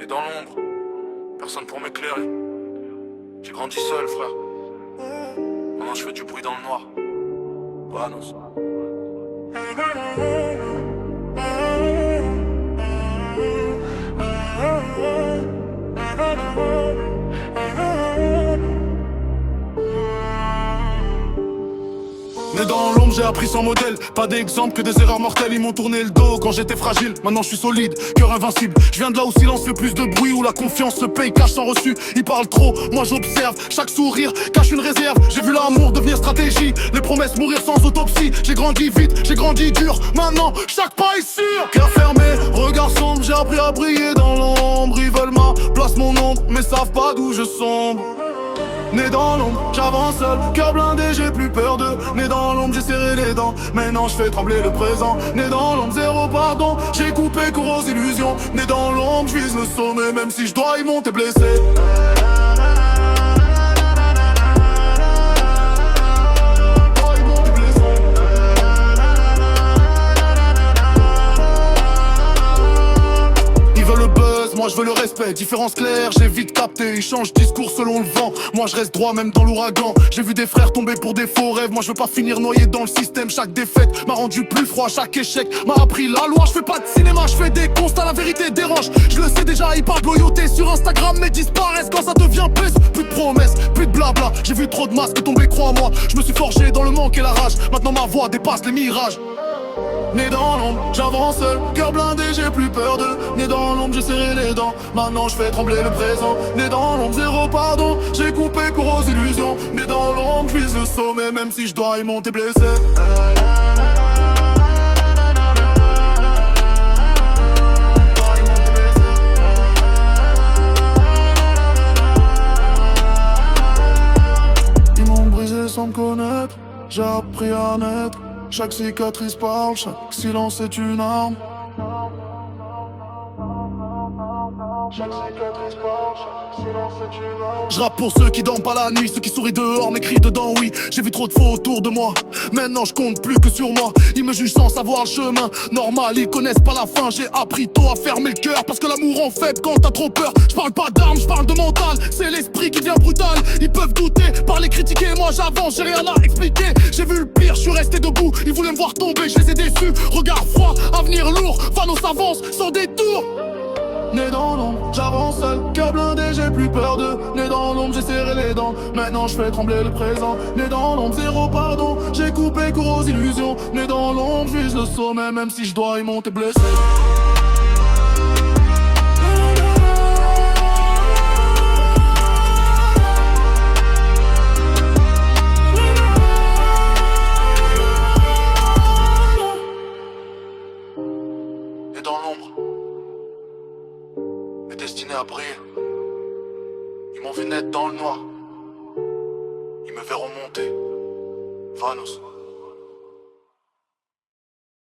Né dans l'ombre, personne pour m'éclairer. J'ai grandi seul, frère. Maintenant je fais du bruit dans le noir. Vanos. Né dans l'ombre, j'ai appris sans modèle. Pas d'exemple que des erreurs mortelles. Ils m'ont tourné le dos quand j'étais fragile. Maintenant je suis solide, cœur invincible. Je viens de là où silence fait plus de bruit, où la confiance se paye cash sans reçu. Ils parlent trop, moi j'observe. Chaque sourire cache une réserve. J'ai vu l'amour devenir stratégie, les promesses mourir sans autopsie. J'ai grandi vite, j'ai grandi dur. Maintenant chaque pas est sûr. Cœur fermé, regard sombre. J'ai appris à briller dans l'ombre. Ils veulent ma place, mon ombre, mais savent pas d'où je sombre. Né dans l'ombre, j'avance seul, cœur blindé, j'ai plus peur d'eux. Né dans l'ombre, j'ai serré les dents, maintenant je fais trembler le présent. Né dans l'ombre, zéro pardon, j'ai coupé court aux illusions. Né dans l'ombre, je vise le sommet, même si je dois y monter blessé. Moi je veux le respect, différence claire, j'ai vite capté. Ils changent discours selon le vent, moi je reste droit même dans l'ouragan. J'ai vu des frères tomber pour des faux rêves. Moi je veux pas finir noyé dans le système. Chaque défaite m'a rendu plus froid, chaque échec m'a appris la loi. Je fais pas de cinéma, je fais des constats, la vérité dérange. Je le sais déjà, ils parlent de loyauté sur Instagram mais disparaissent quand ça devient pèse. Plus de promesses, plus de blabla. J'ai vu trop de masques tomber, crois-moi. Je me suis forgé dans le manque et la rage. Maintenant ma voix dépasse les mirages. Né dans l'ombre, j'avance seul, cœur blindé, j'ai plus peur d'eux. Né dans l'ombre, j'ai serré les dents, maintenant je fais trembler le présent. Né dans l'ombre, zéro pardon, j'ai coupé court aux illusions. Né dans l'ombre, je vise le sommet, même si je dois y monter blessé. Ils m'ont brisé sans me connaître, j'ai appris à naître. Chaque cicatrice parle, chaque silence est une arme. Chaque cicatrice parle, chaque silence est une arme. Je rappe pour ceux qui dorment pas la nuit, ceux qui sourient dehors, m'écrivent dedans, oui. J'ai vu trop de faux autour de moi, maintenant je compte plus que sur moi. Ils me jugent sans savoir le chemin, normal, ils connaissent pas la fin. J'ai appris tôt à fermer le cœur, parce que l'amour rend faible quand t'as trop peur. Je parle pas d'armes, je parle de mental, c'est l'esprit qui devient brutal. Ils peuvent douter, parler, critiquer, moi j'avance, j'ai rien à expliquer. J'ai vu le pire, je suis resté debout, ils voulaient me voir tomber, je les ai déçus. Regard froid, avenir lourd, Vanos avance sans détour. Né dans l'ombre, j'avance seul, cœur blindé, j'ai plus peur d'eux. Né dans l'ombre, j'ai serré les dents, maintenant je fais trembler le présent. Né dans l'ombre, zéro pardon, j'ai coupé court aux illusions. Né dans l'ombre, je vise le sommet, même si je dois y monter blessé. Né dans l'ombre, destiné à briller. Ils m'ont vu naître dans le noir. Ils me verront monter. Vanos.